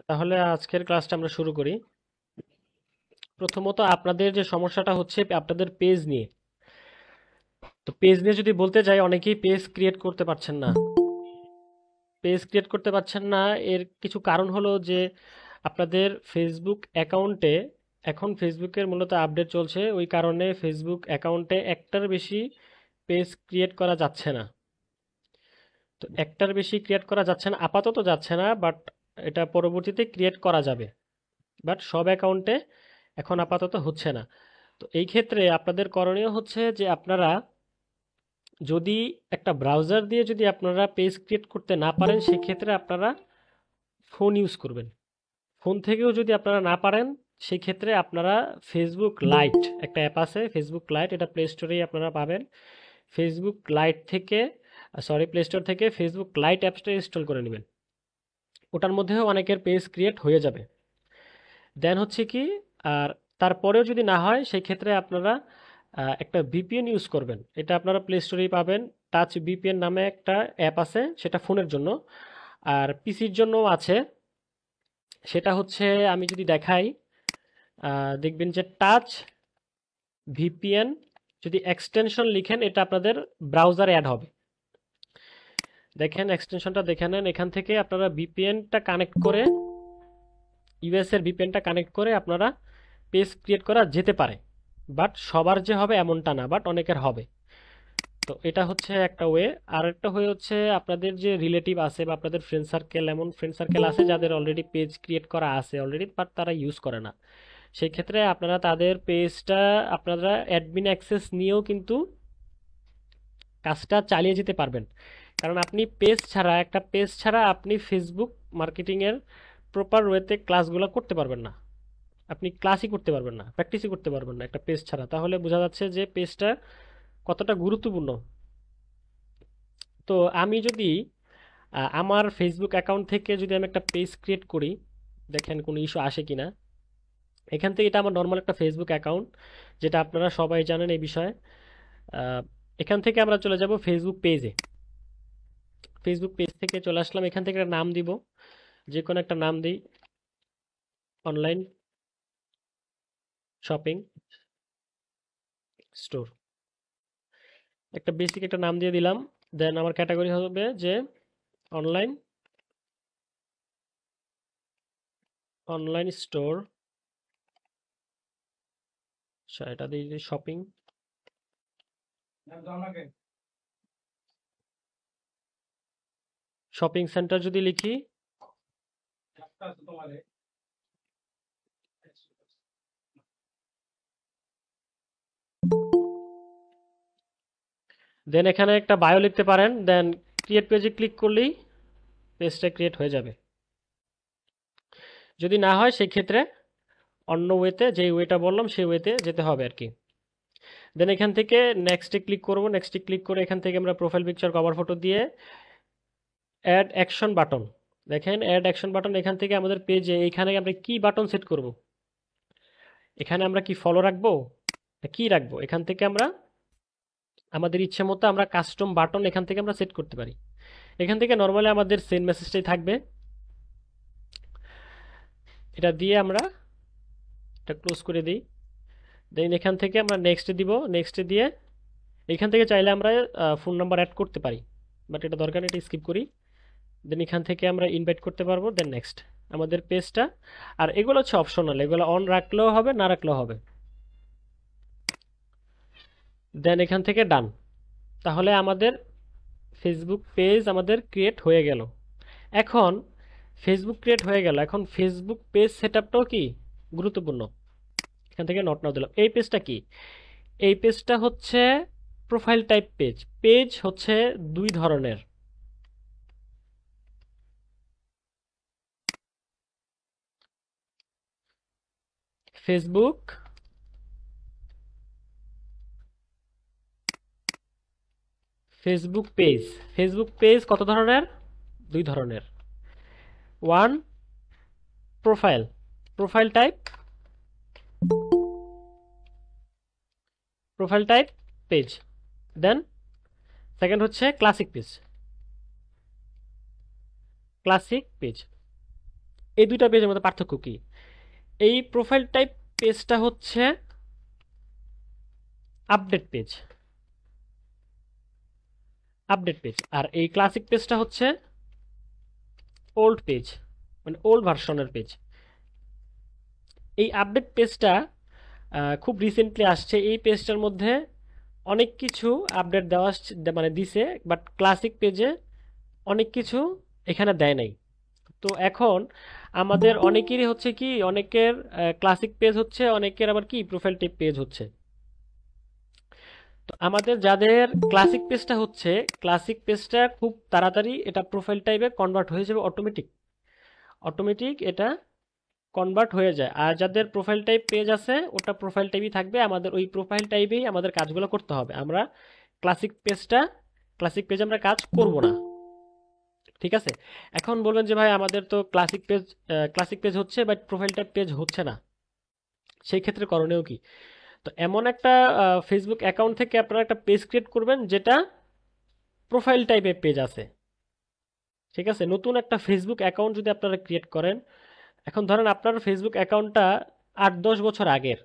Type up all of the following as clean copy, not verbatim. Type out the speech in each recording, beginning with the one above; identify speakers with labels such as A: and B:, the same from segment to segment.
A: তাহলে আজকের ক্লাসটা আমরা শুরু করি। প্রথমত আপনাদের যে সমস্যাটা হচ্ছে আপনাদের পেজ নিয়ে। তো পেজ নিয়ে যদি বলতে যাই, অনেকেই পেজ ক্রিয়েট করতে পারছেন না। পেজ ক্রিয়েট করতে পারছেন না, এর কিছু কারণ হলো যে আপনাদের ফেসবুক অ্যাকাউন্টে এখন ফেসবুকের মূলত আপডেট চলছে, ওই কারণে ফেসবুক অ্যাকাউন্টে একটার বেশি পেজ ক্রিয়েট করা যাচ্ছে না। তো একটার বেশি ক্রিয়েট করা যাচ্ছে না, আপাতত যাচ্ছে না, বাট এটা পরবর্তীতে ক্রিয়েট করা যাবে। বাট সব অ্যাকাউন্টে এখন আপাতত হচ্ছে না। তো এই ক্ষেত্রে আপনাদের করণীয় হচ্ছে যে আপনারা যদি একটা ব্রাউজার দিয়ে যদি আপনারা পেজ ক্রিয়েট করতে না পারেন, সেক্ষেত্রে আপনারা ফোন ইউজ করবেন। ফোন থেকেও যদি আপনারা না পারেন, সেক্ষেত্রে আপনারা ফেসবুক লাইট একটা অ্যাপ আছে, ফেসবুক লাইট, এটা প্লে স্টোরেই আপনারা পাবেন। ফেসবুক লাইট থেকে প্লে স্টোর থেকে ফেসবুক লাইট অ্যাপসটা ইনস্টল করে নেবেন। ওটার মধ্যেও অনেকের পেজ ক্রিয়েট হয়ে যাবে। দেন হচ্ছে কি, আর তারপরেও যদি না হয়, সেই ক্ষেত্রে আপনারা একটা ভিপিএন ইউজ করবেন। এটা আপনারা প্লে স্টোরেই পাবেন। টাচ ভিপিএন নামে একটা অ্যাপ আছে, সেটা ফোনের জন্য, আর পিসির জন্যও আছে। সেটা হচ্ছে, আমি যদি দেখাই, দেখবেন যে টাচ ভিপিএন যদি এক্সটেনশন লিখেন, এটা আপনাদের ব্রাউজারে অ্যাড হবে। দেখেন এক্সটেনশনটা দেখে নেন, এখান থেকে আপনারা ভিপিএনটা কানেক্ট করে, ইউএস এর ভিপিএনটা কানেক্ট করে আপনারা পেজ ক্রিয়েট করা যেতে পারে। বাট সবার যে হবে এমনটা না, বাট অনেকের হবে। তো এটা হচ্ছে একটা ওয়ে। আর একটা ওয়ে হচ্ছে, আপনাদের যে রিলেটিভ আছে বা আপনাদের ফ্রেন্ড সার্কেল, এমন ফ্রেন্ড সার্কেল আছে যাদের অলরেডি পেজ ক্রিয়েট করা আছে অলরেডি, বাট তারা ইউজ করে না। সেই ক্ষেত্রে আপনারা তাদের পেজটা আপনারা অ্যাডমিন অ্যাক্সেস নিয়েও কিন্তু কাজটা চালিয়ে যেতে পারবেন। কারণ আপনি একটা পেজ ছাড়া আপনি ফেসবুক মার্কেটিংয়ের প্রপার ওয়েতে ক্লাসগুলো করতে পারবেন না। আপনি ক্লাসই করতে পারবেন না, প্র্যাকটিসই করতে পারবেন না একটা পেজ ছাড়া। তাহলে বোঝা যাচ্ছে যে পেজটা কতটা গুরুত্বপূর্ণ। তো আমি যদি আমার ফেসবুক অ্যাকাউন্ট থেকে যদি আমি একটা পেজ ক্রিয়েট করি, দেখেন কোনো ইস্যু আসে কিনা। এখান থেকে, এটা আমার নর্মাল একটা ফেসবুক অ্যাকাউন্ট, যেটা আপনারা সবাই জানেন এই বিষয়ে। আহ, এখান থেকে আমরা চলে যাব ফেসবুক পেজে। ফেসবুক পেজ থেকে চলে আসলাম, এখান থেকে একটা নাম দিব, যে কোনো একটা নাম দিই, অনলাইন শপিং স্টোর। একটা বেসিক একটা নাম দিয়ে দিলাম। দেন আমার ক্যাটাগরি হবে যে অনলাইন অনলাইন স্টোর, এটা দিয়ে শপিং। শপিং সেন্টার যদি লিখি, দেন এখানে একটা বায়ো লিখতে পারেন। দেন ক্রিয়েট পেজে ক্লিক করলেই পেজটা ক্রিয়েট হয়ে যাবে। যদি না হয়, সেই ক্ষেত্রে অন্য ওয়েতে, যে ওয়েটা বললাম সেই ওয়েতে যেতে হবে আর কি। দেন এখান থেকে নেক্সটে ক্লিক করব। নেক্সটে ক্লিক করে এখান থেকে আমরা প্রোফাইল পিকচার, কভার ফটো দিয়ে অ্যাড অ্যাকশন বাটন। দেখেন অ্যাড অ্যাকশন বাটন, এখান থেকে আমাদের পেজে এইখানে আমরা কি বাটন সেট করব। এখানে আমরা কি ফলো রাখবো, কি রাখবো, এখান থেকে আমরা আমাদের ইচ্ছে মতো আমরা কাস্টম বাটন এখান থেকে আমরা সেট করতে পারি। এখান থেকে নর্মালি আমাদের সেন্ড মেসেজটাই থাকবে। এটা দিয়ে আমরা এটা ক্লোজ করে দিই। দেন এখান থেকে আমরা নেক্সটে দিব। নেক্সটে দিয়ে এখান থেকে চাইলে আমরা ফোন নাম্বার অ্যাড করতে পারি, বাট এটা দরকার নেই, এটা স্কিপ করি। দেন এখান থেকে আমরা ইনভাইট করতে পারবো। দেন নেক্সট আমাদের পেজটা। আর এগুলো হচ্ছে অপশনাল, এগুলো অন রাখলেও হবে, না রাখলেও হবে। দেন এখান থেকে ডান। তাহলে আমাদের ফেসবুক পেজ আমাদের ক্রিয়েট হয়ে গেল। এখন ফেসবুক ক্রিয়েট হয়ে গেল, এখন ফেসবুক পেজ সেটআপটাও কি গুরুত্বপূর্ণ। এখান থেকে নট নাও দিলাম। এই পেজটা কি? এই পেজটা হচ্ছে প্রোফাইল টাইপ পেজ। পেজ হচ্ছে দুই ধরনের। Facebook Facebook page Facebook page কত ধরনের? দুই ধরনের। One, profile profile type profile type page. Then second হচ্ছে ক্লাসিক পেজ। ক্লাসিক পেজ, এই দুইটা পেজের মধ্যে পার্থক্য কি? এই প্রোফাইল টাইপ পেজটা হচ্ছে আপডেট পেজ, আপডেট পেজ, আর এই ক্লাসিক পেজটা হচ্ছে ওল্ড পেজ, মানে ওল্ড ভার্সনের পেজ। এই আপডেট পেজটা খুব রিসেন্টলি আসছে। এই পেজটার মধ্যে অনেক কিছু আপডেট দেওয়া মানে দিছে, বাট ক্লাসিক পেজে অনেক কিছু এখানে দেয় নাই। তো এখন আমাদের অনেকেরই হচ্ছে কি, অনেকের ক্লাসিক পেজ হচ্ছে, অনেকের আবার কি প্রোফাইল টাইপ পেজ হচ্ছে। তো আমাদের যাদের ক্লাসিক পেজটা হচ্ছে, ক্লাসিক পেজটা খুব তাড়াতাড়ি এটা প্রোফাইল টাইপে কনভার্ট হয়ে যাবে, অটোমেটিক, অটোমেটিক এটা কনভার্ট হয়ে যায়। আর যাদের প্রোফাইল টাইপ পেজ আছে ওটা প্রোফাইল টাইপই থাকবে, আমাদের ওই প্রোফাইল টাইপেই আমাদের কাজগুলো করতে হবে। আমরা ক্লাসিক পেজটা, ক্লাসিক পেজে আমরা কাজ করব না। ঠিক আছে? এখন বলবেন যে ভাই আমাদের তো ক্লাসিক পেজ হচ্ছে বাট প্রোফাইল টাইপ পেজ হচ্ছে না, সেই ক্ষেত্রে করণীয় কি? তো এমন একটা ফেসবুক অ্যাকাউন্ট থেকে আপনারা একটা পেজ ক্রিয়েট করবেন যেটা প্রোফাইল টাইপের পেজ আছে। ঠিক আছে? নতুন একটা ফেসবুক অ্যাকাউন্ট যদি আপনারা ক্রিয়েট করেন, এখন ধরেন আপনার ফেসবুক অ্যাকাউন্টটা 8-10 বছর আগের,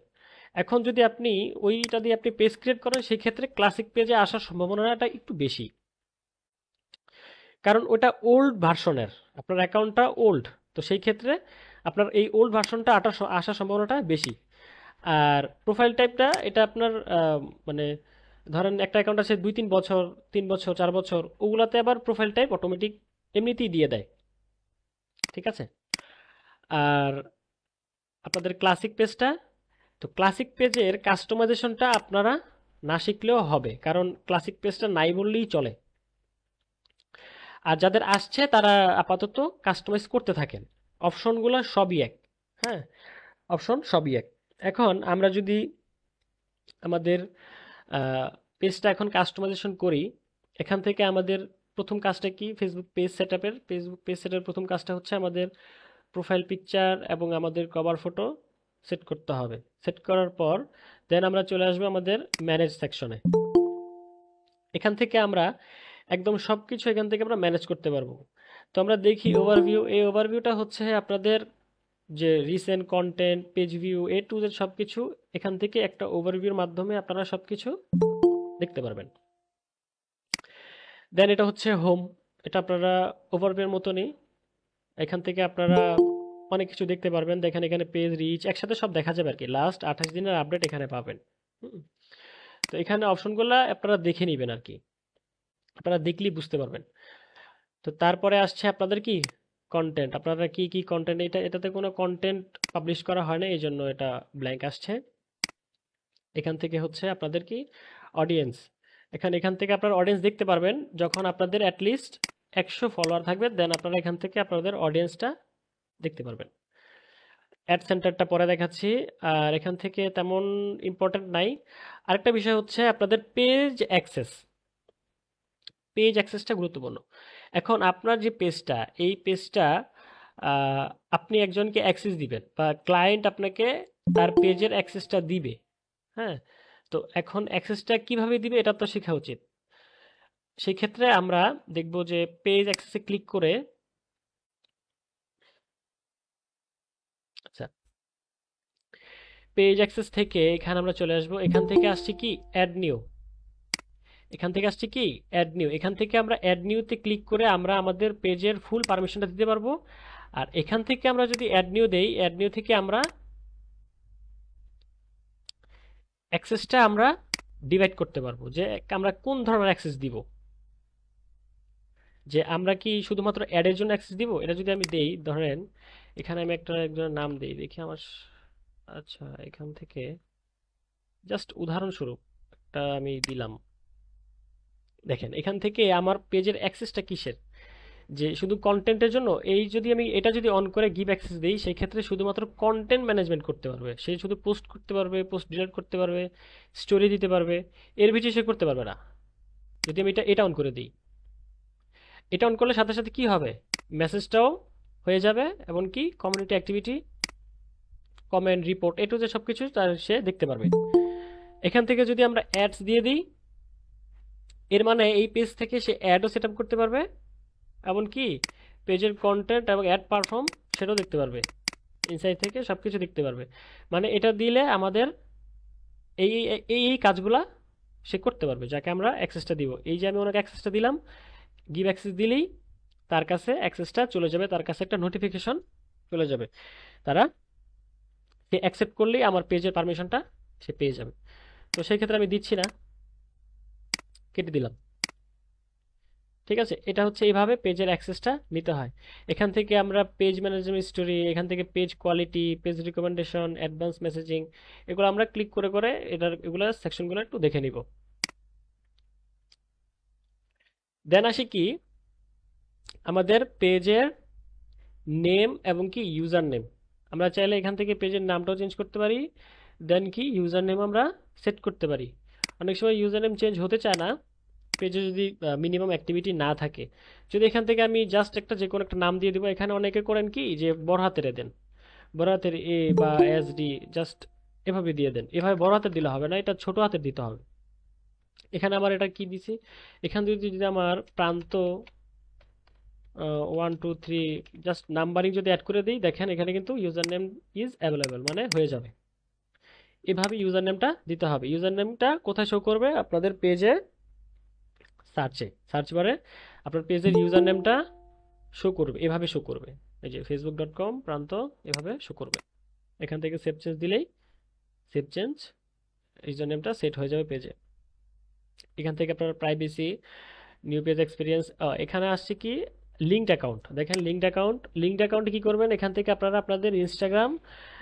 A: এখন যদি আপনি ওইটা দিয়ে আপনি পেজ ক্রিয়েট করেন, সেই ক্ষেত্রে ক্লাসিক পেজে আসার সম্ভাবনাটা একটু বেশি, কারণ ওটা ওল্ড ভার্সনের, আপনার অ্যাকাউন্টটা ওল্ড। তো সেই ক্ষেত্রে আপনার এই ওল্ড ভার্সনটা আসার সম্ভাবনাটা বেশি। আর প্রোফাইল টাইপটা এটা আপনার মানে ধরেন একটা অ্যাকাউন্ট আছে 2-3 বছর, 3 বছর, 4 বছর, ওগুলাতে আবার প্রোফাইল টাইপ অটোমেটিক এমনিতেই দিয়ে দেয়। ঠিক আছে? আর আপনাদের ক্লাসিক পেজটা, তো ক্লাসিক পেজের কাস্টমাইজেশনটা আপনারা না শিখলেও হবে, কারণ ক্লাসিক পেজটা নাই বললেই চলে। আর যাদের আসছে তারা আপাতত কাস্টমাইজ করতে থাকেন, অপশনগুলো সবই এক। হ্যাঁ, অপশন সবই এক। এখন আমরা যদি আমাদের পেজটা এখন কাস্টমাইজেশন করি, এখান থেকে আমাদের প্রথম কাজটা কি? ফেসবুক পেজ সেটআপের প্রথম কাজটা হচ্ছে আমাদের প্রোফাইল পিকচার এবং আমাদের কভার ফটো সেট করতে হবে। সেট করার পর দেন আমরা চলে আসবো আমাদের ম্যানেজ সেকশনে। এখান থেকে আমরা একদম সব কিছু এখান থেকে আমরা ম্যানেজ করতে পারবো। তো আমরা দেখি ওভারভিউ। এই ওভারভিউটা হচ্ছে আপনাদের যে recent content, page view, A to Z সব কিছু এখান থেকে একটা ওভারভিউর মাধ্যমে আপনারা সব কিছু দেখতে পারবেন। দেন এটা হচ্ছে হোম, এটা আপনারা ওভারভিউর মতনই, এখান থেকে আপনারা অনেক কিছু দেখতে পারবেন। দেখেন এখানে পেজ রিচ একসাথে সব দেখা যাবে আর কি, লাস্ট 28 দিনের আপডেট এখানে পাবেন। তো এখানে অপশনগুলো আপনারা দেখে নেবেন আর কি, আপনারা দেখলেই বুঝতে পারবেন। তো তারপরে আসছে আপনাদের কি কন্টেন্ট, আপনারা কি কি কন্টেন্ট, এটাতে কোনো কন্টেন্ট পাবলিশ করা হয় না, এই জন্য এটা ব্ল্যাঙ্ক আসছে। এখান থেকে হচ্ছে আপনাদের কি অডিয়েন্স, এখান থেকে আপনার অডিয়েন্স দেখতে পারবেন যখন আপনাদের অ্যাটলিস্ট 100 ফলোয়ার থাকবে, দেন আপনারা এখান থেকে আপনাদের অডিয়েন্সটা দেখতে পারবেন। অ্যাড সেন্টারটা পরে দেখাচ্ছি, আর এখান থেকে তেমন ইম্পর্টেন্ট নাই। আরেকটা বিষয় হচ্ছে আপনাদের পেজ অ্যাক্সেসটা গুরুত্বপূর্ণ। এখন আপনার যে পেজটা, এই পেজটা আপনি একজনকে অ্যাক্সেস দিবেন বা ক্লায়েন্ট আপনাকে তার পেজের অ্যাক্সেসটা দিবে। হ্যাঁ, তো এখন অ্যাক্সেসটা কিভাবে দিবে এটা তো শেখা উচিত। সেই ক্ষেত্রে আমরা দেখব যে পেজ অ্যাক্সেসে ক্লিক করে, আচ্ছা, পেজ অ্যাক্সেস থেকে এখানে আমরা চলে আসবো। এখান থেকে আসছে কি অ্যাড নিউ, এখান থেকে আমরা অ্যাড নিউতে ক্লিক করে আমরা আমাদের পেজের ফুল পারমিশনটা দিতে পারবো। আর এখান থেকে আমরা যদি অ্যাড নিউ দেই, অ্যাড নিউ থেকে আমরা অ্যাক্সেসটা আমরা ডিভাইড করতে পারবো, যে আমরা কোন ধরনের অ্যাক্সেস দিব, যে আমরা কি শুধুমাত্র অ্যাডের জন্য অ্যাক্সেস দিব। এটা যদি আমি দেই, ধরেন এখানে আমি একজনের নাম দেই, দেখি আমার আচ্ছা, এখান থেকে জাস্ট উদাহরণস্বরূপ একটা আমি দিলাম। দেখেন এখান থেকে আমার পেজের অ্যাক্সেসটা কিসের, যে শুধু কন্টেন্টের জন্য। এই যদি আমি এটা যদি অন করে গিভ অ্যাক্সেস দিই, সেই ক্ষেত্রে শুধুমাত্র কন্টেন্ট ম্যানেজমেন্ট করতে পারবে, সে শুধু পোস্ট করতে পারবে, পোস্ট ডিলিট করতে পারবে, স্টোরি দিতে পারবে, এর বেশি সে করতে পারবে না। যদি আমি এটা অন করে দিই, এটা অন করলে সাথে সাথে কি হবে, মেসেজটাও হয়ে যাবে, এমনকি কমিউনিটি অ্যাক্টিভিটি, কমেন্ট, রিপোর্ট, এ টু যে সব কিছু তার সে দেখতে পারবে। এখান থেকে যদি আমরা অ্যাডস দিয়ে দিই, এর মানে এই পেজ থেকে সে অ্যাডও সেট আপ করতে পারবে, এমনকি পেজের কন্টেন্ট এবং অ্যাড পারফর্ম সেটাও দেখতে পারবে, ইনসাইড থেকে সব কিছু দেখতে পারবে। মানে এটা দিলে আমাদের এই এই এই কাজগুলা সে করতে পারবে, যাকে আমরা অ্যাক্সেসটা দিব। এই যে আমি ওনাকে অ্যাক্সেসটা দিলাম, গিভ অ্যাক্সেস দিলেই তার কাছে অ্যাক্সেসটা চলে যাবে, তার কাছে একটা নোটিফিকেশন চলে যাবে, তারা সে অ্যাকসেপ্ট করলেই আমার পেজের পারমিশনটা সে পেয়ে যাবে। তো সেই ক্ষেত্রে আমি দিচ্ছি না, কেটে দিলাম। ঠিক আছে, এটা হচ্ছে এইভাবে পেজের অ্যাক্সেসটা নিতে হয়। এখান থেকে আমরা পেজ ম্যানেজমেন্ট স্টোরি, এখান থেকে page quality, page recommendation, advance messaging, এগুলো আমরা ক্লিক করে করে এগুলো সেকশনগুলো একটু দেখে নিব। দেন আসি কি আমাদের পেজের নেম এবং কি ইউজার নেম। আমরা চাইলে এখান থেকে পেজের নামটাও চেঞ্জ করতে পারি, দেন কি ইউজার নেম আমরা সেট করতে পারি। অনেক সময় ইউজার নেম চেঞ্জ হতে চায় না পেজে যদি মিনিমাম অ্যাক্টিভিটি না থাকে। যদি এখান থেকে আমি জাস্ট একটা যে কোনো একটা নাম দিয়ে দিব, এখানে অনেকে করেন কি যে বড় হাতের দেন, বড় হাতের এ বা এস ডি, জাস্ট এভাবে দিয়ে দেন। এভাবে বড় হাতের দিলে হবে না, এটা ছোট হাতের দিতে হবে। এখানে আমার এটা কি দিছি, এখান থেকে যদি আমার প্রান্ত 1 2 3 জাস্ট নাম্বারিং যদি অ্যাড করে দিই, দেখেন এখানে কিন্তু ইউজার নেম ইজ অ্যাভেলেবেল মানে হয়ে যাবে। এভাবে ইউজার নেমটা দিতে হবে। ইউজার নেমটা কোথায় শো করবে? আপনাদের পেজে সার্চ বারে আপনার পেজের ইউজার নেমটা শো করবে, এভাবে শো করবে। এই যে facebook.com প্রান্ত, এভাবে শো করবে। এখান থেকে সেভ চেঞ্জ দিলেই সেভ চেঞ্জ ইউজার নেমটা সেট হয়ে যাবে পেজে। এখান থেকে আপনার প্রাইভেসি, নিউ পেজ এক্সপিরিয়েন্স, এখানে আসছে কি লিঙ্কড অ্যাকাউন্ট। দেখেন লিঙ্কড অ্যাকাউন্টে কি করবেন, এখান থেকে আপনারা আপনাদের ইনস্টাগ্রাম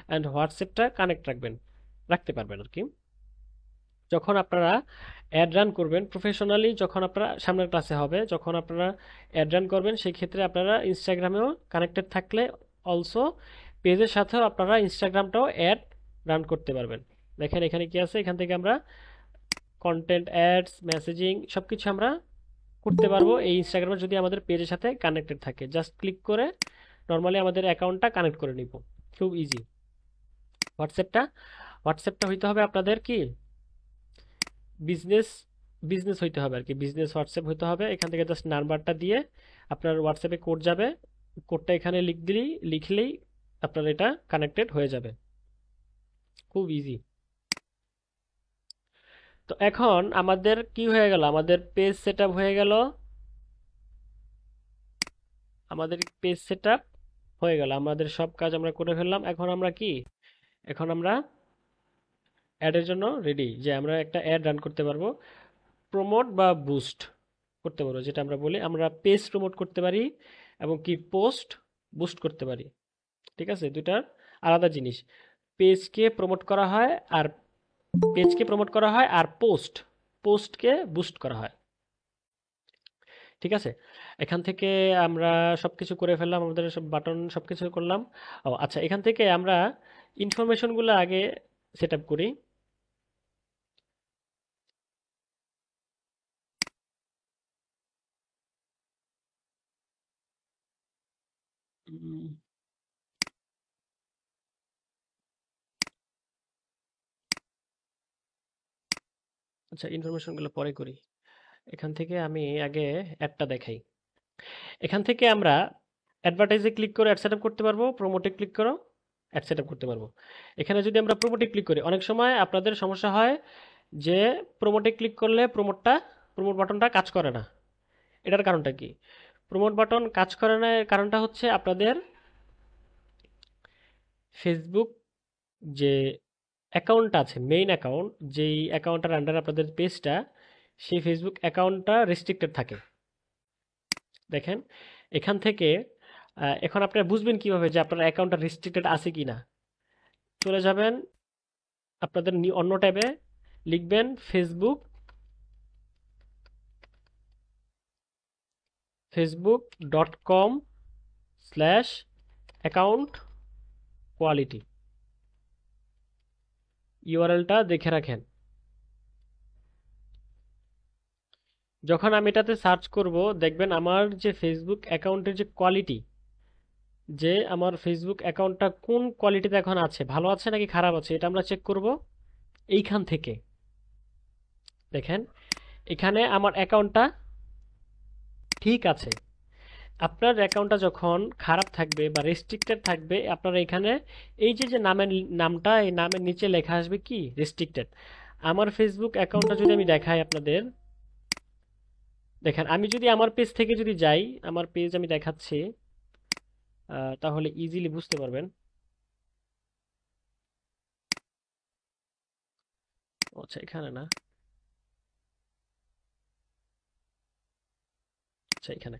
A: অ্যান্ড হোয়াটসঅ্যাপটা কানেক্ট রাখতে পারবেন আর কি। যখন আপনারা অ্যাড রান করবেন প্রফেশনালি, যখন আপনারা সামনের ক্লাসে হবে, যখন আপনারা অ্যাড রান করবেন সেই ক্ষেত্রে আপনারা ইনস্টাগ্রামেও কানেক্টেড থাকলে অলসো পেজের সাথেও আপনারা ইনস্টাগ্রামটাও অ্যাড রান করতে পারবেন। দেখেন এখানে কি আছে, এখান থেকে আমরা কন্টেন্ট, অ্যাডস, মেসেজিং সব কিছু আমরা করতে পারবো এই ইনস্টাগ্রামে যদি আমাদের পেজের সাথে কানেক্টেড থাকে। জাস্ট ক্লিক করে নর্মালি আমাদের অ্যাকাউন্টটা কানেক্ট করে নিব, খুব ইজি। হোয়াটসঅ্যাপটা হোয়াটসঅ্যাপটা হইতে হবে আপনাদের কি বিজনেস বিজনেস হইতে হবে আর কি, বিজনেস হোয়াটসঅ্যাপ হইতে হবে। এখান থেকে জাস্ট নাম্বারটা দিয়ে আপনার হোয়াটসঅ্যাপে কোড যাবে, কোডটা এখানে লিখলেই আপনার এটা কানেক্টেড হয়ে যাবে, খুব ইজি। তো এখন আমাদের কি হয়ে গেল, আমাদের পেজ সেটআপ হয়ে গেল, আমাদের পেজ সেটআপ হয়ে গেল, আমাদের সব কাজ আমরা করে ফেললাম। এখন আমরা কি, এখন আমরা অ্যাডের জন্য রেডি, যে আমরা একটা অ্যাড রান করতে পারবো, প্রমোট বা বুস্ট করতে পারবো। যেটা আমরা বলি, আমরা পেজ প্রমোট করতে পারি এবং কি পোস্ট বুস্ট করতে পারি। ঠিক আছে, দুইটার আলাদা জিনিস। পেজকে প্রমোট করা হয় আর পোস্টকে বুস্ট করা হয়। ঠিক আছে, এখান থেকে আমরা সবকিছু করে ফেললাম, আমাদের সব বাটন সবকিছু করলাম। ও আচ্ছা, এখান থেকে আমরা ইনফরমেশনগুলো আগে সেট আপ করি। উম, আচ্ছা, ইনফরমেশনগুলো পরে করি। এখান থেকে আমি আগে অ্যাডটা দেখাই। এখান থেকে আমরা অ্যাডভার্টাইজে ক্লিক করে অ্যাড সেট আপ করতে পারবো, প্রোমোটে ক্লিক করো অ্যাড সেট আপ করতে পারবো। এখানে যদি আমরা প্রোমোটে ক্লিক করি, অনেক সময় আপনাদের সমস্যা হয় যে প্রোমোটে ক্লিক করলে প্রোমোট বাটনটা কাজ করে না। এটার কারণটা কি? প্রোমোট বাটন কাজ করে না, এর কারণটা হচ্ছে আপনাদের ফেসবুক যে অ্যাকাউন্টটা আছে, মেইন অ্যাকাউন্ট, যেই অ্যাকাউন্টটার আন্ডারে আপনাদের পেজটা, সেই ফেসবুক অ্যাকাউন্টটা রেস্ট্রিক্টেড থাকে। দেখেন এখান থেকে এখন আপনারা বুঝবেন কিভাবে যে আপনার অ্যাকাউন্টটা রেস্ট্রিক্টেড আছে কি না। চলে যাবেন আপনাদের অন্য ট্যাবে, লিখবেন facebook.com/account কোয়ালিটি। ইউআরএলটা দেখে রাখেন। যখন আমি এটাতে সার্চ করব, দেখবেন আমার যে ফেসবুক অ্যাকাউন্টের যে কোয়ালিটি, যে আমার ফেসবুক অ্যাকাউন্টটা কোন কোয়ালিটিতে এখন আছে, ভালো আছে নাকি খারাপ আছে, এটা আমরা চেক করব এইখান থেকে। দেখেন এখানে আমার অ্যাকাউন্টটা ঠিক আছে, আপনার অ্যাকাউন্টটা যখন খারাপ থাকবে বা রেস্ট্রিক্টেড থাকবে, আপনারা এখানে এই যে যে নামটা, এই নামের নিচে লেখা আসবে কি রেস্ট্রিক্টেড। আমার ফেসবুক অ্যাকাউন্টটা যদি আমি দেখাই আপনাদের, দেখেন আমি যদি আমার পেজ থেকে যদি যাই, আমার পেজ আমি দেখাচ্ছি, তাহলে ইজিলি বুঝতে পারবেন। আচ্ছা এখানে না, আচ্ছা এখানে।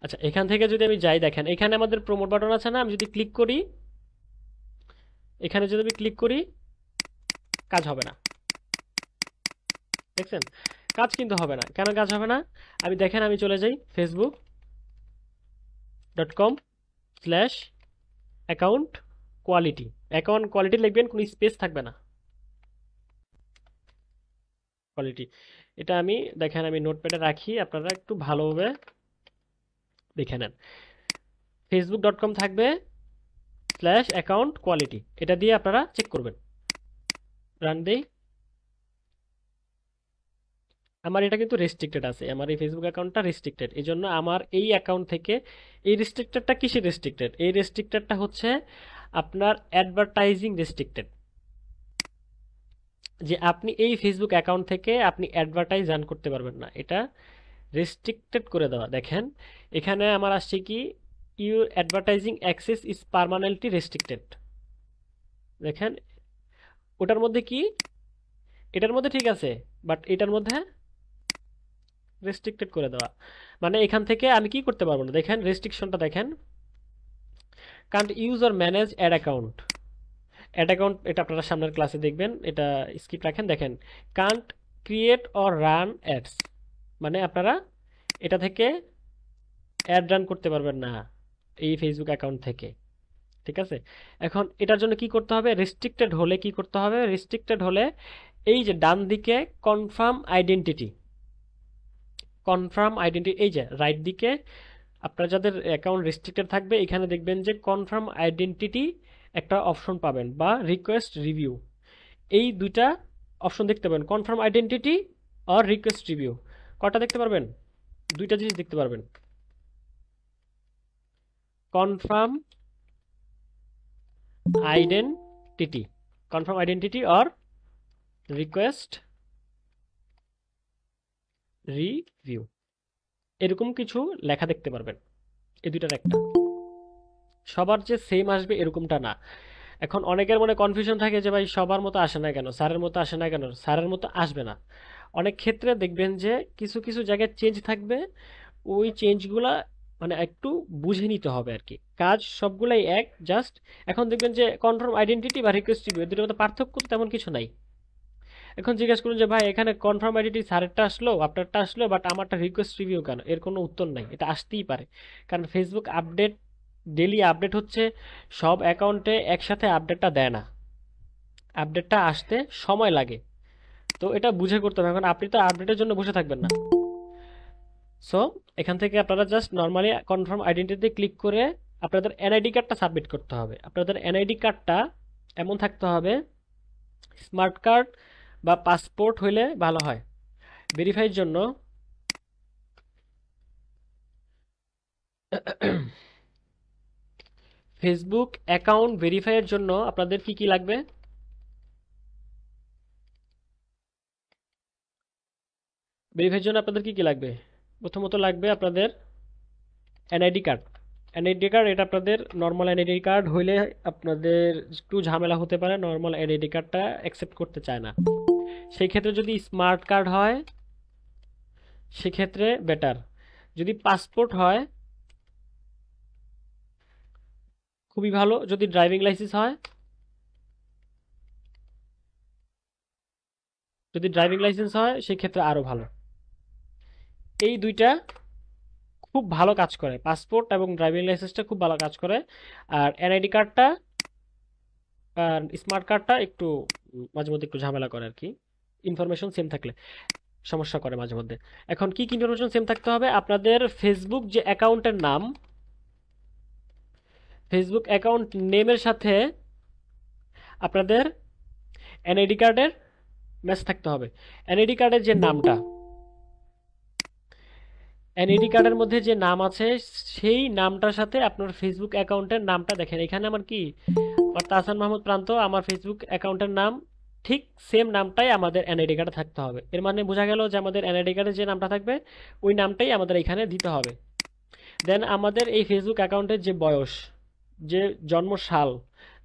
A: আচ্ছা এখান থেকে যদি আমি যাই, দেখেন এখানে আমাদের প্রমোট বাটন আছে না, আমি যদি ক্লিক করি, এখানে যদি আমি ক্লিক করি, কাজ হবে না। দেখছেন, কাজ কিন্তু হবে না। কেন কাজ হবে না? আমি দেখেন, আমি চলে যাই facebook.com/অ্যাকাউন্ট কোয়ালিটি। অ্যাকাউন্ট কোয়ালিটি লিখবেন, কোনো স্পেস থাকবে না, কোয়ালিটি। এটা আমি দেখেন, আমি নোটপ্যাডে রাখি, আপনারা একটু ভালোভাবে দেখে নেন। facebook.com থাকবে /অ্যাকাউন্ট কোয়ালিটি, এটা দিয়ে আপনারা চেক করবেন। রান দেই। আমার এটা কিন্তু রেস্ট্রিক্টেড আছে, আমার এই ফেসবুক অ্যাকাউন্টটা রেস্ট্রিক্টেড। এই জন্য আমার এই অ্যাকাউন্ট থেকে, এই রেস্ট্রিক্টেডটা কিসের রেস্ট্রিক্টেড? এই রেস্ট্রিক্টেডটা হচ্ছে আপনার অ্যাডভার্টাইজিং রেস্ট্রিক্টেড, যে আপনি এই ফেসবুক অ্যাকাউন্ট থেকে আপনি অ্যাডভার্টাইজ রান করতে পারবেন না, এটা রেস্ট্রিক্টেড করে দেওয়া। দেখেন এখানে আমার আসছে কি, your advertising access is permanently restricted. দেখেন ওটার মধ্যে কি, এটার মধ্যে ঠিক আছে, বাট এটার মধ্যে রেস্ট্রিক্টেড করে দেওয়া। মানে এখান থেকে আমি কি করতে পারবো না। দেখেন রেস্ট্রিকশনটা দেখেন, can't use or manage ad account. Ad account এটা আপনারা সামনের ক্লাসে দেখবেন, এটা স্কিপ রাখেন। দেখেন can't create or run ads, মানে আপনারা এটা থেকে অ্যাড রান করতে পারবেন না এই ফেসবুক অ্যাকাউন্ট থেকে। ঠিক আছে, এখন এটার জন্য কি করতে হবে? রেস্ট্রিক্টেড হলে কি করতে হবে? রেস্ট্রিক্টেড হলে এই যে ডান দিকে কনফার্ম আইডেন্টিটি, কনফার্ম আইডেন্টিটি, এই যে রাইট দিকে আপনারা যাদের অ্যাকাউন্ট রেস্ট্রিক্টেড থাকবে, এখানে দেখবেন যে কনফার্ম আইডেন্টিটি একটা অপশন পাবেন, বা রিকোয়েস্ট রিভিউ, এই দুইটা অপশন দেখতে পাবেন। কনফার্ম আইডেন্টিটি আর রিকোয়েস্ট রিভিউ, কটা দেখতে পারবেন? দুইটা জিনিস দেখতে পারবেন। কনফার্ম আইডেন্টিটি, কনফার্ম আইডেন্টিটি আর রিকোয়েস্ট রিভিউ, এরকম কিছু লেখা দেখতে পারবেন। এই দুইটার একটা, সবার যে সেম আসবে এরকমটা না। এখন অনেকের মনে কনফিউশন থাকে যে ভাই সবার মতো আসে না কেন, স্যারের মতো আসে না কেন? স্যারের মতো আসবে না। অনেক ক্ষেত্রে দেখবেন যে কিছু কিছু জায়গায় চেঞ্জ থাকবে, ওই চেঞ্জগুলা মানে একটু বুঝে নিতে হবে আর কি। কাজ সবগুলাই এক, জাস্ট এখন দেখবেন যে কনফার্ম আইডেন্টিটি বা রিকোয়েস্ট রিভিউ, এর দুটোর মধ্যে পার্থক্য তো তেমন কিছু নাই। এখন জিজ্ঞেস করুন যে ভাই এখানে কনফার্ম আইডেন্টিটি স্যারেরটা আসলো, আপনারটা আসলো, বাট আমারটা রিকোয়েস্ট রিভিউ কেন? এর কোনো উত্তর নাই, এটা আসতেই পারে। কারণ ফেসবুক আপডেট, ডেলি আপডেট হচ্ছে, সব অ্যাকাউন্টে একসাথে আপডেটটা দেয় না, আপডেটটা আসতে সময় লাগে। তো এটা বুঝে করতে হবে। এখন আপনি তো আপডেটের জন্য বসে থাকবেন না। সো এখান থেকে আপনারা just normally confirm identity click করে আপনাদের এনআইডি কার্ডটা সাবমিট করতে হবে। আপনাদের এনআইডি কার্ডটা এমন থাকতে হবে, স্মার্ট কার্ড বা পাসপোর্ট হইলে ভালো হয়। ভেরিফাইয়ের জন্য ফেসবুক অ্যাকাউন্ট ভেরিফাইয়ের জন্য আপনাদের কি কি লাগবে? ভেরিফাইয়ের জন্য আপনাদের কি কি লাগবে? প্রথমত লাগবে আপনাদের এনআইডি কার্ড। এনআইডি কার্ড এটা আপনাদের নর্মাল এনআইডি কার্ড হইলে আপনাদের একটু ঝামেলা হতে পারে, নর্মাল এনআইডি কার্ডটা অ্যাকসেপ্ট করতে চায় না। সেই ক্ষেত্রে যদি স্মার্ট কার্ড হয় সেক্ষেত্রে বেটার। যদি পাসপোর্ট হয় খুবই ভালো, যদি ড্রাইভিং লাইসেন্স হয়, যদি ড্রাইভিং লাইসেন্স হয় সেক্ষেত্রে আরো ভালো। এই দুইটা খুব ভালো কাজ করে, পাসপোর্ট এবং ড্রাইভিং লাইসেন্সটা খুব ভালো কাজ করে। আর এনআইডি কার্ডটা আর স্মার্ট কার্ডটা একটু মাঝে মধ্যে একটু ঝামেলা করে আর কি, ইনফরমেশন সেম থাকলে সমস্যা করে মাঝে মধ্যে। এখন কি কি ইনফরমেশন সেম থাকতে হবে? আপনাদের ফেসবুক যে অ্যাকাউন্টের নাম, ফেসবুক অ্যাকাউন্ট নেমের সাথে আপনাদের এনআইডি কার্ডের ম্যাচ থাকতে হবে। এনআইডি কার্ডের যে নামটা, এনআইডি কার্ডের মধ্যে যে নাম আছে সেই নামটার সাথে আপনার ফেসবুক অ্যাকাউন্টের নামটা দেখেন। এখানে আমার কি, আমার তাহসান মাহমুদ প্রান্ত, আমার ফেসবুক অ্যাকাউন্টের নাম, ঠিক সেম নামটাই আমাদের এনআইডি কার্ডে থাকতে হবে। এর মানে বোঝা গেল যে আমাদের এনআইডি কার্ডে যে নামটা থাকবে ওই নামটাই আমাদের এখানে দিতে হবে। দেন আমাদের এই ফেসবুক অ্যাকাউন্টের যে বয়স, যে জন্মসাল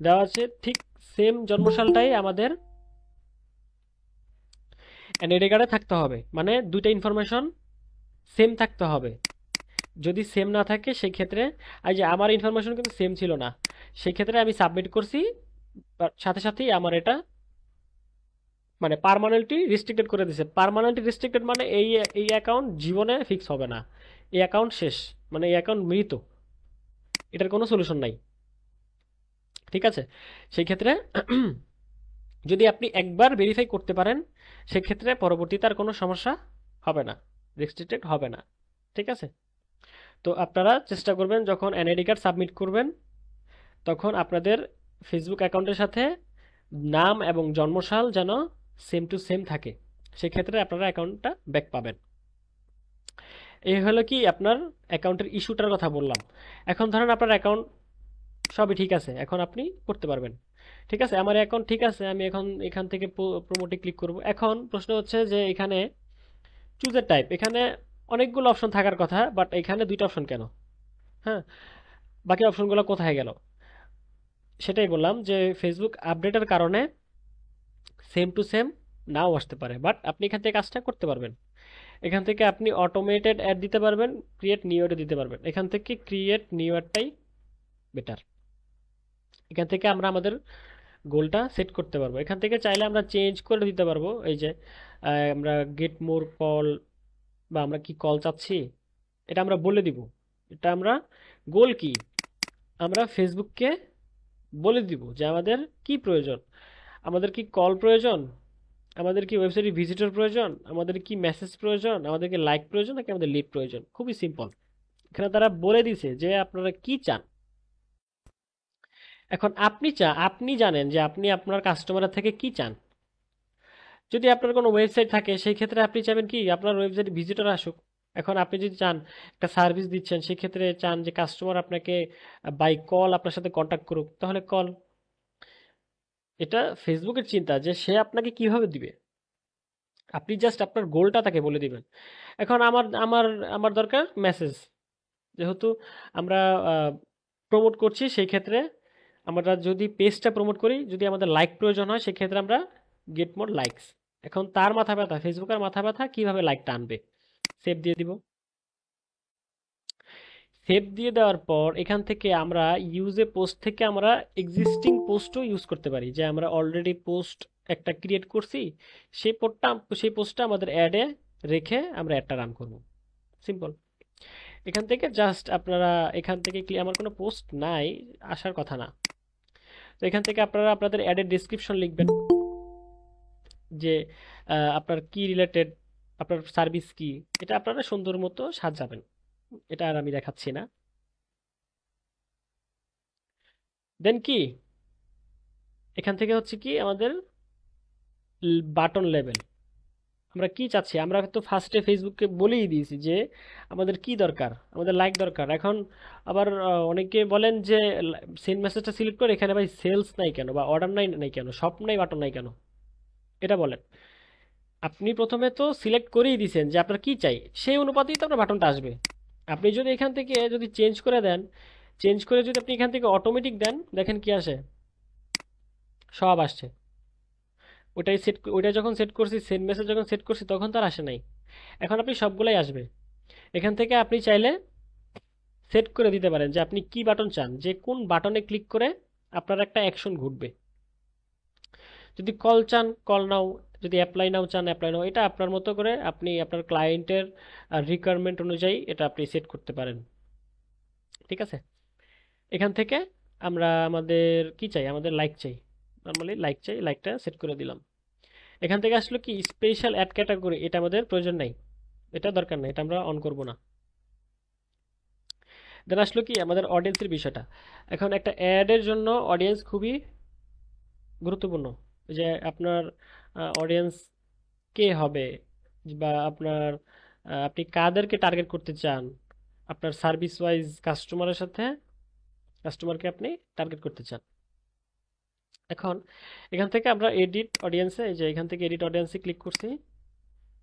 A: দেওয়া আছে, ঠিক সেম জন্মসালটাই আমাদের এনআইডি কার্ডে থাকতে হবে। মানে দুইটা ইনফরমেশন সেম থাকতে হবে। যদি সেম না থাকে সেই ক্ষেত্রে, এই যে আমার ইনফরমেশন কিন্তু সেম ছিল না, সেই ক্ষেত্রে আমি সাবমিট করছি, সাথে সাথেই আমার এটা মানে পার্মানেন্টলি রিস্ট্রিক্টেড করে দিছে। পার্মানেন্টলি রিস্ট্রিক্টেড মানে এই অ্যাকাউন্ট জীবনে ফিক্স হবে না, এই অ্যাকাউন্ট শেষ, মানে এই অ্যাকাউন্ট মৃত, এটার কোনো সলিউশন নাই। ঠিক আছে? সেই ক্ষেত্রে যদি আপনি একবার ভেরিফাই করতে পারেন, সেক্ষেত্রে পরবর্তীতে আর কোনো সমস্যা হবে না, রেস্ট্রিক্টেড হবে না। ঠিক আছে? তো আপনারা চেষ্টা করবেন যখন এনআইডি কার্ড সাবমিট করবেন, তখন আপনাদের ফেসবুক অ্যাকাউন্টের সাথে নাম এবং জন্মসাল যেন সেম টু সেম থাকে, সেক্ষেত্রে আপনারা অ্যাকাউন্টটা ব্যাক পাবেন। এই হলো কি আপনার অ্যাকাউন্টের ইস্যুটার কথা বললাম। এখন ধরেন আপনার অ্যাকাউন্ট সবই ঠিক আছে, এখন আপনি করতে পারবেন। ঠিক আছে, আমার অ্যাকাউন্ট ঠিক আছে, আমি এখন এখান থেকে প্রোমোটে ক্লিক করব। এখন প্রশ্ন হচ্ছে যে এখানে চুজের টাইপ, এখানে অনেকগুলো অপশন থাকার কথা, বাট এখানে দুইটা অপশন কেন? হ্যাঁ, বাকি অপশনগুলো কোথায় গেল? সেটাই বললাম যে ফেসবুক আপডেটের কারণে সেম টু সেম নাও আসতে পারে, বাট আপনি এখান থেকে কাজটা করতে পারবেন। এখান থেকে আপনি অটোমেটেড অ্যাড দিতে পারবেন, ক্রিয়েট নিউ অ্যাড দিতে পারবেন। এখান থেকে ক্রিয়েট নিউ অ্যাডটাই বেটার। এখান থেকে আমরা আমাদের গোলটা সেট করতে পারবো। এখান থেকে চাইলে আমরা চেঞ্জ করে দিতে পারবো, এই যে আমরা গেট মোর কল, বা আমরা কি কল চাচ্ছি এটা আমরা বলে দিব। এটা আমরা গোল কি, আমরা ফেসবুককে বলে দিব যে আমাদের কি প্রয়োজন। আমাদের কি কল প্রয়োজন, আমাদের কি ওয়েবসাইটে ভিজিটর প্রয়োজন, আমাদের কি মেসেজ প্রয়োজন, আমাদের কি লাইক প্রয়োজন, নাকি আমাদের লিড প্রয়োজন। খুবই সিম্পল, এখানে তারা বলে দিছে যে আপনারা কি চান। এখন আপনি জানেন যে আপনি আপনার কাস্টমারের থেকে কি চান। যদি আপনার কোনো ওয়েবসাইট থাকে সেই ক্ষেত্রে আপনি চাইবেন কি আপনার ওয়েবসাইটে ভিজিটর আসুক। এখন আপনি যদি চান একটা সার্ভিস দিচ্ছেন, সেক্ষেত্রে চান যে কাস্টমার আপনাকে বাই কল আপনার সাথে কন্ট্যাক্ট করুক, তাহলে কল। এটা ফেসবুকের চিন্তা যে সে আপনাকে কিভাবে দিবে, আপনি জাস্ট আপনার গোলটা তাকে বলে দিবেন। এখন আমার আমার দরকার মেসেজ, যেহেতু আমরা প্রমোট করছি, সেই ক্ষেত্রে আমরা যদি পেজটা প্রমোট করি, যদি আমাদের লাইক প্রয়োজন হয়, সেক্ষেত্রে আমরা গেট মোর লাইকস। এখন তার মাথা ব্যথা, ফেসবুকের মাথা ব্যথা কিভাবে লাইকটা আনবে। সেভ দিয়ে দিব। সেভ দিয়ে দেওয়ার পর এখান থেকে আমরা ইউজে পোস্ট থেকে আমরা এক্সিস্টিং পোস্টও ইউজ করতে পারি, যে আমরা অলরেডি পোস্ট একটা ক্রিয়েট করছি, সেই পোস্টটা আমাদের অ্যাডে রেখে আমরা অ্যাডটা রান করব। সিম্পল। এখান থেকে জাস্ট আপনারা এখান থেকে আমার কোনো পোস্ট নাই, আসার কথা না। তো এখান থেকে আপনারা আপনাদের অ্যাডের ডিসক্রিপশন লিখবেন, যে আপনার কি রিলেটেড, আপনার সার্ভিস কি, এটা আপনারা সুন্দর মতো সাজাবেন। এটা আর আমি দেখাচ্ছি না। দেন কি, এখান থেকে হচ্ছে কি আমাদের বাটন লেভেল, আমরা কি চাচ্ছি। আমরা তো ফার্স্টে ফেসবুককে বলেই দিয়েছি যে আমাদের কি দরকার, আমাদের লাইক দরকার। এখন আবার অনেকে বলেন যে সেন্ড মেসেজটা সিলেক্ট করে এখানে ভাই সেলস নাই কেন, বা অর্ডার নাই নাই কেন, শপ নাই, বাটন নাই কেন, এটা বলেন। আপনি প্রথমে তো সিলেক্ট করেই দিয়েছেন যে আপনার কি চাই, সেই অনুপাতেই তো আপনার বাটনটা আসবে। আপনি যদি এখান থেকে যদি চেঞ্জ করে দেন, চেঞ্জ করে যদি আপনি এখান থেকে অটোমেটিক দেন, দেখেন কি আসে, সব আসছে। ওইটা যখন সেট করছি, সেন্ড মেসেজ যখন সেট করছি, তখন তো আর আসে নাই। এখন আপনি সবগুলাই আসবে। এখান থেকে আপনি চাইলে সেট করে দিতে পারেন যে আপনি কি বাটন চান, যে কোন বাটনে ক্লিক করে আপনার একটা অ্যাকশন ঘটবে। যদি কল চান কল নাও, যদি অ্যাপ্লাই নাও চান অ্যাপ্লাই নাও, এটা আপনার মতো করে আপনি আপনার ক্লায়েন্টের রিকোয়ারমেন্ট অনুযায়ী এটা আপনি সেট করতে পারেন। ঠিক আছে? এখান থেকে আমরা আমাদের কি চাই, আমাদের লাইক চাই, নর্মালি লাইক চাই, লাইকটা সেট করে দিলাম। এখান থেকে আসলে কি স্পেশাল অ্যাড ক্যাটাগরি, এটা আমাদের প্রয়োজন নাই, এটা দরকার নেই, এটা আমরা অন করব না। দেন আসলো কি আমাদের অডিয়েন্সের বিষয়টা। এখন একটা অ্যাডের জন্য অডিয়েন্স খুবই গুরুত্বপূর্ণ, যে আপনার অডিয়েন্স কে হবে, বা আপনার আপনি কাদেরকে টার্গেট করতে চান, আপনার সার্ভিস ওয়াইজ কাস্টমারের সাথে কাস্টমারকে আপনি টার্গেট করতে চান। এখন এখান থেকে আমরা এডিট অডিয়েন্সে, এই যে এখান থেকে এডিট অডিয়েন্সে ক্লিক করছি,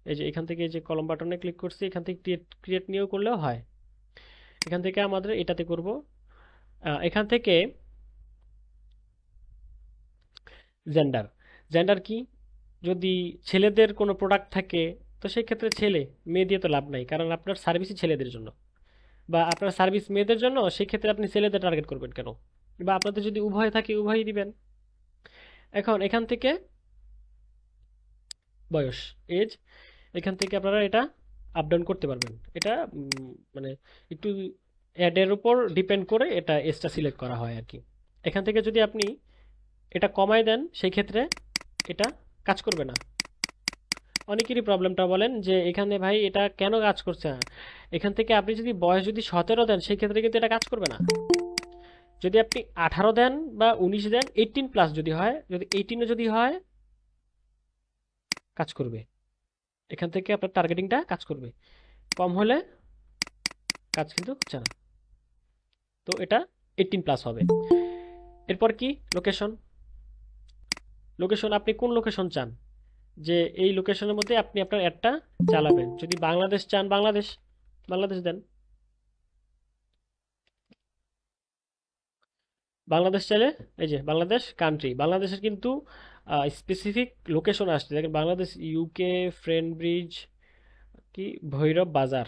A: এই যে এখান থেকে এই যে কলম বাটনে ক্লিক করছি, এখান থেকে ক্রিয়েট ক্রিয়েট নিয়েও করলেও হয়। এখান থেকে আমাদের এটাতে করব। এখান থেকে জেন্ডার, জেন্ডার কি, যদি ছেলেদের কোনো প্রোডাক্ট থাকে তো সেই ক্ষেত্রে ছেলে, মেয়ে দিয়ে তো লাভ নাই, কারণ আপনার সার্ভিসই ছেলেদের জন্য। বা আপনার সার্ভিস মেয়েদের জন্য, সেই ক্ষেত্রে আপনি ছেলেদের টার্গেট করবেন কেন? বা আপনাদের যদি উভয় থাকে উভয়ই দিবেন। এখন এখান থেকে বয়স, এজ, এখান থেকে আপনারা এটা আপ ডাউন করতে পারবেন। এটা মানে একটু অ্যাডের উপর ডিপেন্ড করে এটা এজটা সিলেক্ট করা হয় আর কি। এখান থেকে যদি আপনি এটা কমায় দেন সেই ক্ষেত্রে এটা কাজ করবে না। অনেকেরই প্রবলেমটা বলেন যে এখানে ভাই এটা কেন কাজ করছে না। এখান থেকে আপনি যদি বয়স যদি 17 দেন সেই ক্ষেত্রে কিন্তু এটা কাজ করবে না। যদি আপনি 18 দেন বা 19 দেন, 18+ যদি হয়, যদি 18ও যদি হয়, কাজ করবে। এখান থেকে আপনার টার্গেটিংটা কাজ করবে। কম হলে কাজ কিন্তু হচ্ছে না। তো এটা 18+ হবে। এরপর কি, লোকেশন। লোকেশন, আপনি কোন লোকেশন চান, যে এই লোকেশনের মধ্যে আপনি আপনার অ্যাডটা চালাবেন। যদি বাংলাদেশ চান, বাংলাদেশ, বাংলাদেশ দেন। বাংলাদেশ চাইলে এই যে বাংলাদেশ কান্ট্রি, বাংলাদেশের কিন্তু স্পেসিফিক লোকেশন আসছে, দেখেন বাংলাদেশ, ইউকে, ফ্রেন্ড ব্রিজ, কি, ভৈরব বাজার,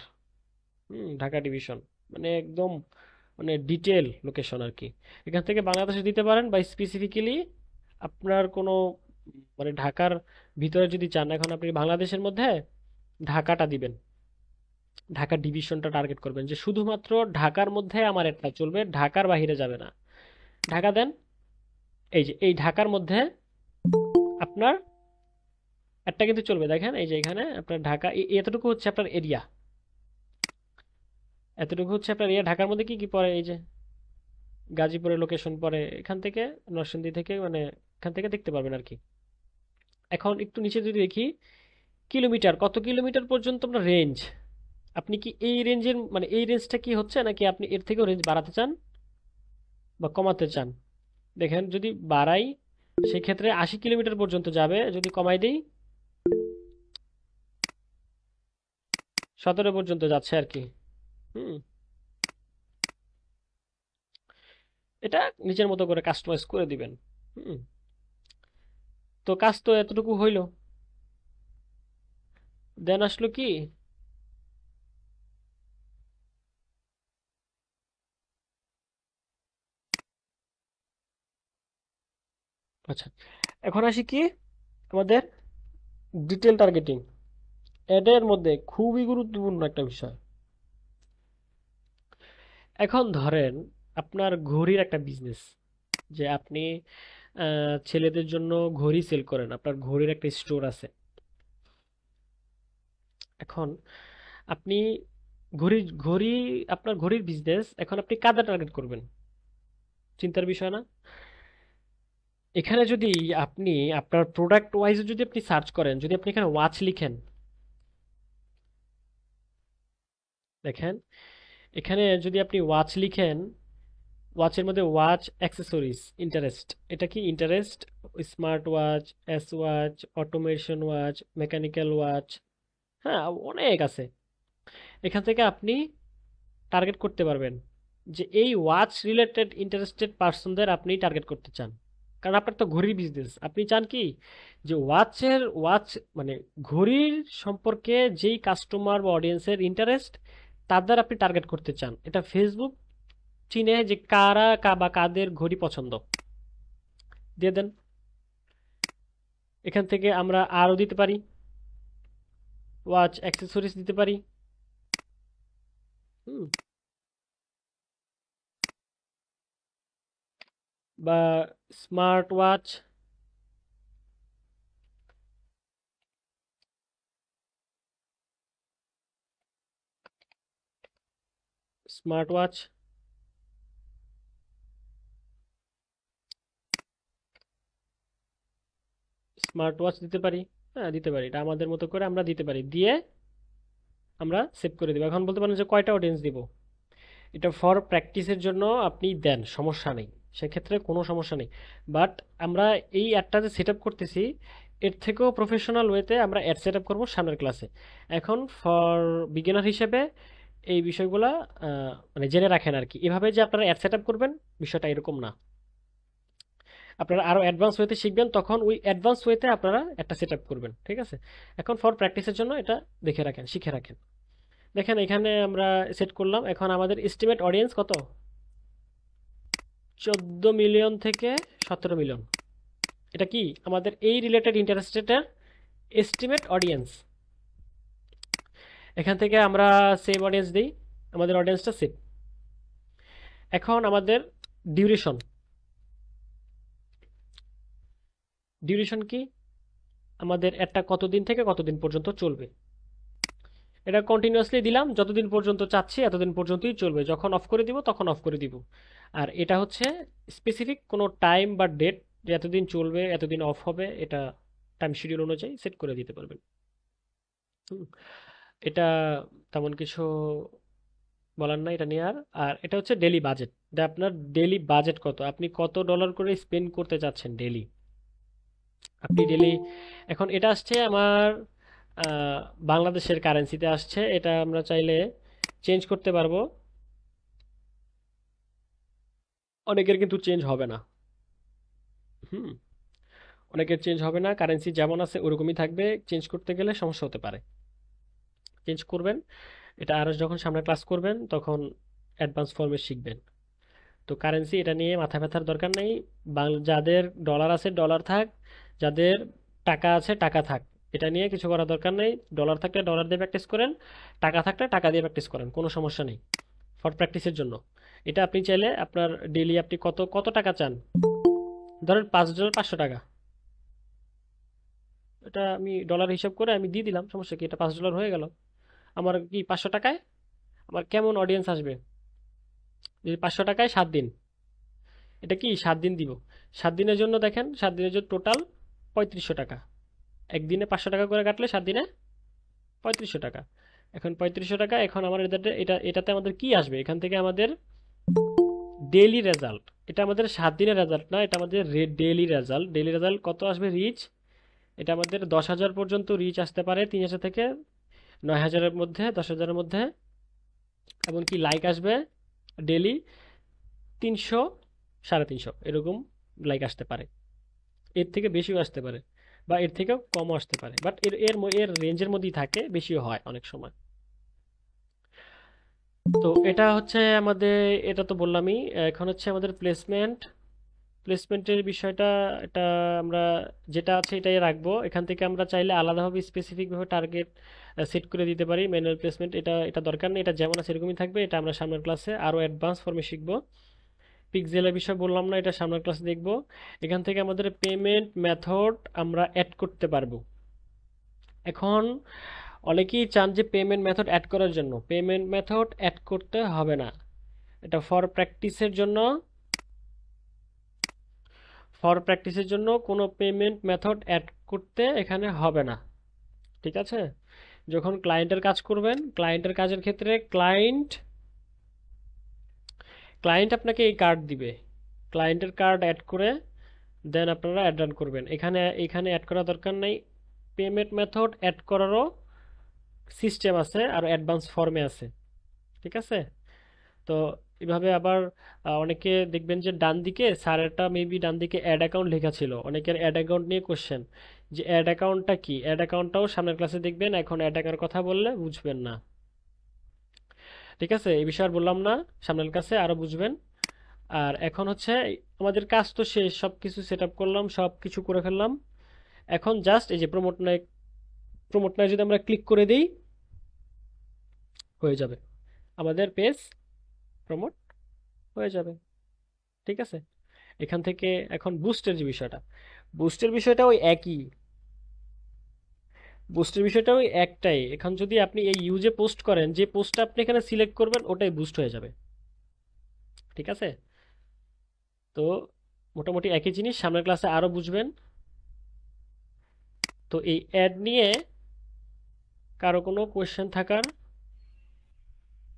A: ঢাকা ডিভিশন, মানে একদম মানে ডিটেল লোকেশন আর কি। এখান থেকে বাংলাদেশে দিতে পারেন, বা স্পেসিফিক্যালি আপনার কোনো মানে ঢাকার ভিতরে যদি চান, এখন আপনি বাংলাদেশের মধ্যে ঢাকাটা দিবেন, ঢাকা ডিভিশনটা টার্গেট করবেন, যে শুধুমাত্র ঢাকার মধ্যে আমার একটা চলবে, ঢাকার বাইরে যাবে না। ঢাকা দেন। এই যে এই ঢাকার মধ্যে আপনার একটা কিন্তু চলবে, দেখেন এই যে এখানে আপনার ঢাকা, এতটুকু হচ্ছে আপনার এরিয়া, এতটুকু হচ্ছে আপনার এরিয়া। ঢাকার মধ্যে কি কি পড়ে, এই যে গাজীপুরের লোকেশন পড়ে, এখান থেকে নরসিংদী থেকে, মানে এখান থেকে দেখতে পারবেন আর কি। এখন একটু নিচে যদি দেখি, কিলোমিটার, কত কিলোমিটার পর্যন্ত আপনার রেঞ্জ, আপনি কি এই রেঞ্জের মানে এই রেঞ্জটা কি হচ্ছে, নাকি আপনি এর থেকেও রেঞ্জ বাড়াতে চান বা কমাতে চান? দেখেন যদি বাড়াই সেই ক্ষেত্রে 80 কিলোমিটার পর্যন্ত যাবে, যদি কমাই দিই 17 পর্যন্ত যাচ্ছে আর কি। হুম, এটা নিজের মতো করে কাস্টমাইজ করে দিবেন। হুম, তো কাজ তো এতটুকু হইলো। দেন আসলো কি, আচ্ছা, এখন আসি কি আমাদের ডিটেল টার্গেটিং। এডের মধ্যে খুবই গুরুত্বপূর্ণ একটা বিষয়। এখন ধরেন আপনার ঘড়ির একটা বিজনেস, যে আপনি ছেলেদের জন্য ঘড়ি সেল করেন, আপনার ঘড়ির একটা স্টোর আছে। এখন আপনি ঘড়ি ঘড়ি আপনার ঘড়ির বিজনেস, এখন আপনি কাদের টার্গেট করবেন, চিন্তার বিষয় না? এখানে যদি আপনি আপনার প্রোডাক্ট ওয়াইজ যদি আপনি সার্চ করেন, যদি আপনি এখানে ওয়াচ লিখেন, দেখেন এখানে যদি আপনি ওয়াচ লিখেন, ওয়াচের মধ্যে ওয়াচ অ্যাক্সেসরিজ, ইন্টারেস্ট, এটা কি interest, smart watch, S watch, automation watch, mechanical watch, হ্যাঁ অনেক আছে। এখান থেকে আপনি টার্গেট করতে পারবেন যে এই ওয়াচ রিলেটেড ইন্টারেস্টেড পার্সনদের আপনি টার্গেট করতে চান। কারণ আপনার তো ঘড়ির বিজনেস, আপনি চান কি যে ওয়াচ মানে ঘড়ির সম্পর্কে যেই কাস্টমার বা অডিয়েন্সের ইন্টারেস্ট, তাদের আপনি টার্গেট করতে চান। এটা ফেসবুক চিনে যে কারা বা কাদের ঘড়ি পছন্দ, দিয়ে দেন। এখান থেকে আমরা আরও দিতে পারি, ওয়াচ অ্যাক্সেসরিজ দিতে পারি। হুম, বা smart watch, smart watch, smart watch দিতে পারি। হ্যাঁ দিতে পারি, এটা আমাদের মতো করে আমরা দিতে পারি। দিয়ে আমরা সেভ করে দিব। এখন বলতে পারেন যে কয়টা অডিয়েন্স দিব, এটা ফর প্র্যাকটিসের জন্য আপনি দেন, সমস্যা নেই, সেক্ষেত্রে কোনো সমস্যা নেই। বাট আমরা এই অ্যাডটা যে সেট আপ করতেছি, এর থেকেও প্রফেশনাল ওয়েতে আমরা অ্যাড সেট আপ করবো সামনের ক্লাসে। এখন ফর বিগিনার হিসেবে এই বিষয়গুলা মানে জেনে রাখেন আর কি, এভাবে যে আপনারা অ্যাড সেট আপ করবেন বিষয়টা এরকম না। আপনারা আরও অ্যাডভান্স ওয়েতে শিখবেন, তখন ওই অ্যাডভান্স ওয়েতে আপনারা একটা সেট আপ করবেন, ঠিক আছে? এখন ফর প্র্যাকটিসের জন্য এটা দেখে রাখেন, শিখে রাখেন। দেখেন এখানে আমরা সেট করলাম, এখন আমাদের এস্টিমেট অডিয়েন্স কত, 14 মিলিয়ন থেকে 17 মিলিয়ন। এটা কি আমাদের এই রিলেটেড ইন্টারেস্টেডের এস্টিমেট অডিয়েন্স। এখান থেকে আমরা সেভ অডিয়েন্স দিই, আমাদের অডিয়েন্সটা সেভ। এখন আমাদের ডিউরেশন, ডিউরেশন কি, আমাদের একটা কতদিন থেকে কতদিন পর্যন্ত চলবে, এটা কন্টিনিউয়াসলি দিলাম, যতদিন পর্যন্ত চাচ্ছি এতদিন পর্যন্তই চলবে, যখন অফ করে দিব তখন অফ করে দিব। আর এটা হচ্ছে স্পেসিফিক কোনো টাইম বা ডেট, যে এতদিন চলবে এতদিন অফ হবে, এটা টাইম শিডিউল অনুযায়ী সেট করে দিতে পারবেন। হুম, এটা তেমন কিছু বলার নাই এটা নিয়ে আর। আর এটা হচ্ছে ডেলি বাজেট, যে আপনার ডেলি বাজেট কত, আপনি কত ডলার করে স্পেন্ড করতে চাচ্ছেন ডেলি, আপনি ডেলি। এখন এটা আসছে আমার আহ, বাংলাদেশের কারেন্সিতে আসছে, এটা আমরা চাইলে চেঞ্জ করতে পারবো, অনেকের কিন্তু চেঞ্জ হবে না। হুম, অনেকের চেঞ্জ হবে না, কারেন্সি যেমন আছে ওরকমই থাকবে, চেঞ্জ করতে গেলে সমস্যা হতে পারে। চেঞ্জ করবেন, এটা আরও যখন সামনে ক্লাস করবেন তখন অ্যাডভান্স ফর্মে শিখবেন। তো কারেন্সি এটা নিয়ে মাথা ব্যথার দরকার নেই, যাদের ডলার আছে ডলার থাক, যাদের টাকা আছে টাকা থাক, এটা নিয়ে কিছু করার দরকার নেই। ডলার থাকলে ডলার দিয়ে প্র্যাকটিস করেন, টাকা থাকলে টাকা দিয়ে প্র্যাকটিস করেন, কোনো সমস্যা নেই ফর প্র্যাকটিসের জন্য। এটা আপনি চাইলে আপনার ডেইলি আপনি কত কত টাকা চান, ধরেন $5, 500 টাকা, এটা আমি ডলার হিসাব করে আমি দিয়ে দিলাম, সমস্যা কি, এটা $5 হয়ে গেল। আমার কি 500 টাকায় আমার কেমন অডিয়েন্স আসবে, যদি 500 টাকায় 7 দিন, এটা কি 7 দিন দিব, 7 দিনের জন্য দেখেন, 7 দিনের জন্য টোটাল 3500 টাকা, একদিনে 500 টাকা করে কাটলে 7 দিনে 3500 টাকা। এখন 3500 টাকা, এখন আমার এটাতে আমাদের কি আসবে, এখান থেকে আমাদের ডেইলি রেজাল্ট, এটা আমাদের 7 দিনের রেজাল্ট না, এটা আমাদের ডেইলি রেজাল্ট। ডেইলি রেজাল্ট কত আসবে, রিচ, এটা আমাদের 10,000 পর্যন্ত রিচ আসতে পারে, 3,000 থেকে 9,000-এর মধ্যে, 10,000-এর মধ্যে। এমনকি লাইক আসবে ডেইলি 300, 350 এরকম লাইক আসতে পারে, এর থেকে বেশিও আসতে পারে, বা এর থেকেও কমও আসতে পারে, বাট এর রেঞ্জের মধ্যেই থাকে, বেশিও হয় অনেক সময়। তো এটা হচ্ছে আমাদের, এটা তো বললামই। এখন হচ্ছে আমাদের প্লেসমেন্ট, প্লেসমেন্টের বিষয়টা, এটা আমরা যেটা আছে এটাই রাখবো। এখান থেকে আমরা চাইলে আলাদাভাবে স্পেসিফিকভাবে টার্গেট সেট করে দিতে পারি। ম্যানুয়াল প্লেসমেন্ট এটা দরকার নেই, এটা যেমন আছে এরকমই থাকবে, এটা আমরা সামনের ক্লাসে আরও অ্যাডভান্স ফর্মে শিখবো। পিক্সেলের বিষয় বললাম না, এটা সামনের ক্লাসে দেখব। এখান থেকে আমাদের পেমেন্ট মেথড আমরা অ্যাড করতে পারবো। এখন অনেকেই চান যে পেমেন্ট মেথড অ্যাড করার জন্য, পেমেন্ট মেথড অ্যাড করতে হবে না, এটা ফর প্র্যাকটিসের জন্য কোনো পেমেন্ট মেথড অ্যাড করতে এখানে হবে না, ঠিক আছে? যখন ক্লায়েন্টের কাজ করবেন, ক্লায়েন্টের কাজের ক্ষেত্রে ক্লায়েন্ট ক্লায়েন্ট আপনাকে এই কার্ড দিবে, ক্লায়েন্টের কার্ড অ্যাড করে দেন আপনারা অ্যাড রান করবেন। এখানে এখানে অ্যাড করা দরকার নেই। পেমেন্ট মেথড অ্যাড করারও সিস্টেম আছে আর অ্যাডভান্স ফর্মে আছে, ঠিক আছে? তো এভাবে আবার অনেকে দেখবেন যে ডান দিকে স্যারেরটা মেবি ডান দিকে অ্যাড অ্যাকাউন্ট লেখা ছিল, অনেকের অ্যাড অ্যাকাউন্ট নিয়ে কোশ্চেন, যে অ্যাড অ্যাকাউন্টটা কি, অ্যাড অ্যাকাউন্টটাও সামনের ক্লাসে দেখবেন, এখন অ্যাড অ্যাকাউন্টের কথা বললে বুঝবেন না, ঠিক আছে? এই বিষয়ে আর বললাম না, সামনের ক্লাসে আরো বুঝবেন। আর এখন হচ্ছে আমাদের কাজ তো শেষ, সব কিছু সেট আপ করলাম, সব কিছু করে ফেললাম। এখন জাস্ট এই যে প্রমোট নাও যদি আমরা ক্লিক করে দিই, হয়ে যাবে, আমাদের পেজ প্রমোট হয়ে যাবে, ঠিক আছে? এখান থেকে এখন বুস্টের বিষয়টা ওই একই, বুস্টের বিষয়টা ওই একটাই। এখন যদি আপনি এই ইউজে পোস্ট করেন, যে পোস্টটা আপনি এখানে সিলেক্ট করবেন ওটাই বুস্ট হয়ে যাবে, ঠিক আছে? তো মোটামুটি একই জিনিস, সামনের ক্লাসে আরো বুঝবেন। তো এই অ্যাড নিয়ে কারো কোনো কোয়েশ্চেন থাকার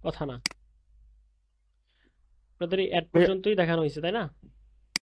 A: কথা না। আপনাদের এই অ্যাড
B: ভাইয়া,
A: পর্যন্তই দেখানো হয়েছে, তাই না?